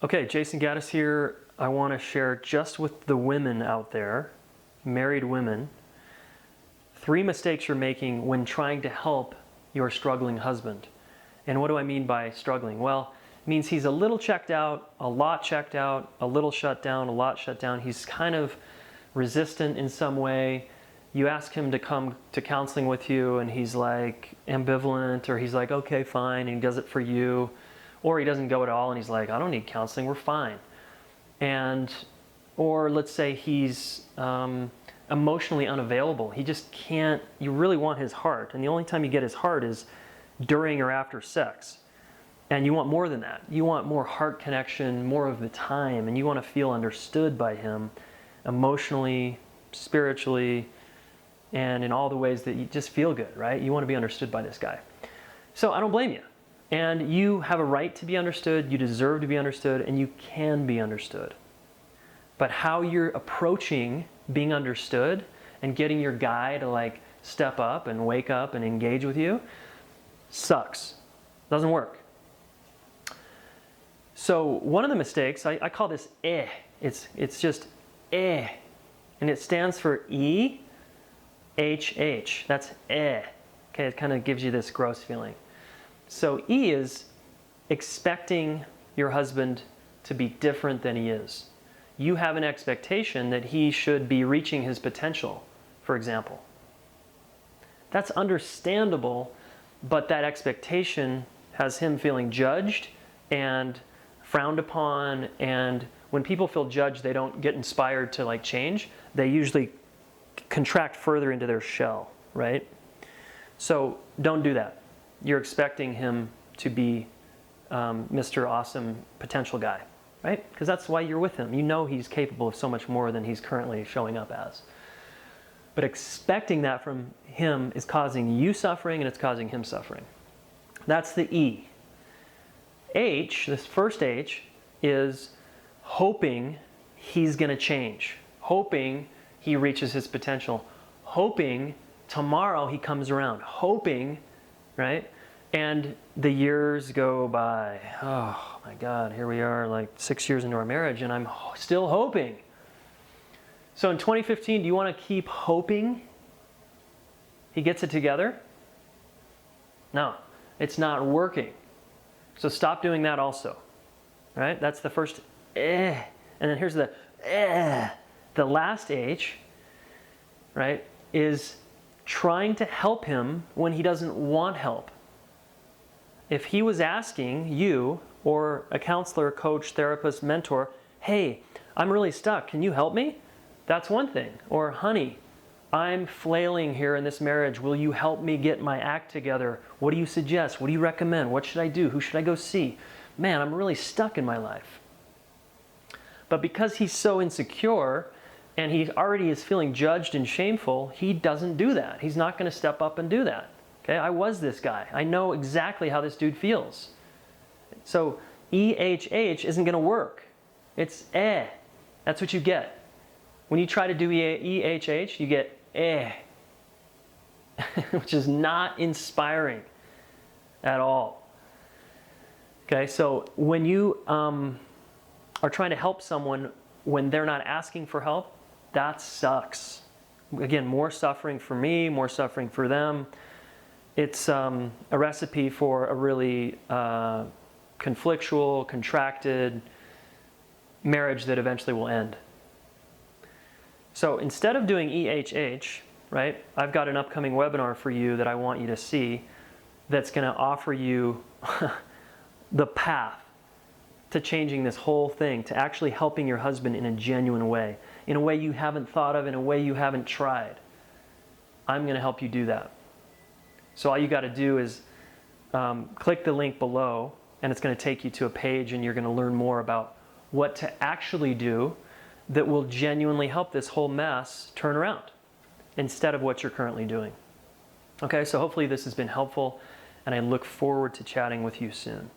Okay, Jayson Gaddis here. I want to share just with the women out there, married women, 3 mistakes you're making when trying to help your struggling husband. And what do I mean by struggling? Well, it means he's a little checked out, a lot checked out, a little shut down, a lot shut down. He's kind of resistant in some way. You ask him to come to counseling with you and he's like ambivalent, or he's like, okay, fine, and he does it for you. Or he doesn't go at all and he's like, I don't need counseling, we're fine. Or let's say he's emotionally unavailable. He just can't, you really want his heart. And the only time you get his heart is during or after sex. And you want more than that. You want more heart connection, more of the time, and you want to feel understood by him emotionally, spiritually, and in all the ways that you just feel good, right? You want to be understood by this guy. So I don't blame you. And you have a right to be understood, you deserve to be understood, and you can be understood. But how you're approaching being understood and getting your guy to like step up and wake up and engage with you sucks. Doesn't work. So one of the mistakes, I call this It's just and it stands for E-H-H. That's Okay, it kind of gives you this gross feeling. So E is expecting your husband to be different than he is. You have an expectation that he should be reaching his potential, for example. That's understandable, but that expectation has him feeling judged and frowned upon, and when people feel judged, they don't get inspired to like change. They usually contract further into their shell, right? So don't do that. You're expecting him to be Mr. Awesome potential guy, right? Because that's why you're with him. You know he's capable of so much more than he's currently showing up as. But expecting that from him is causing you suffering and it's causing him suffering. That's the E. H, this first H, is hoping he's going to change, hoping he reaches his potential, hoping tomorrow he comes around, hoping, right? And the years go by. Oh my God, here we are like 6 years into our marriage and I'm still hoping. So in 2015, do you want to keep hoping he gets it together? No, it's not working. So stop doing that also, right? That's the first And then here's the The last H, right, is trying to help him when he doesn't want help. If he was asking you or a counselor, coach, therapist, mentor, hey, I'm really stuck, can you help me? That's one thing. Or, honey, I'm flailing here in this marriage. Will you help me get my act together? What do you suggest? What do you recommend? What should I do? Who should I go see? Man, I'm really stuck in my life. But because he's so insecure and he already is feeling judged and shameful, he doesn't do that. He's not going to step up and do that. Okay, I was this guy. I know exactly how this dude feels. So EHH isn't going to work. It's That's what you get. When you try to do EHH, you get which is not inspiring at all. Okay, so when you are trying to help someone when they're not asking for help, that sucks. Again, more suffering for me, more suffering for them. It's a recipe for a really conflictual, contracted marriage that eventually will end. So instead of doing EHH, right, I've got an upcoming webinar for you that I want you to see that's going to offer you the path to changing this whole thing, to actually helping your husband in a genuine way, in a way you haven't thought of, in a way you haven't tried. I'm going to help you do that. So all you got to do is click the link below, and it's going to take you to a page, and you're going to learn more about what to actually do that will genuinely help this whole mess turn around instead of what you're currently doing. Okay, so hopefully this has been helpful, and I look forward to chatting with you soon.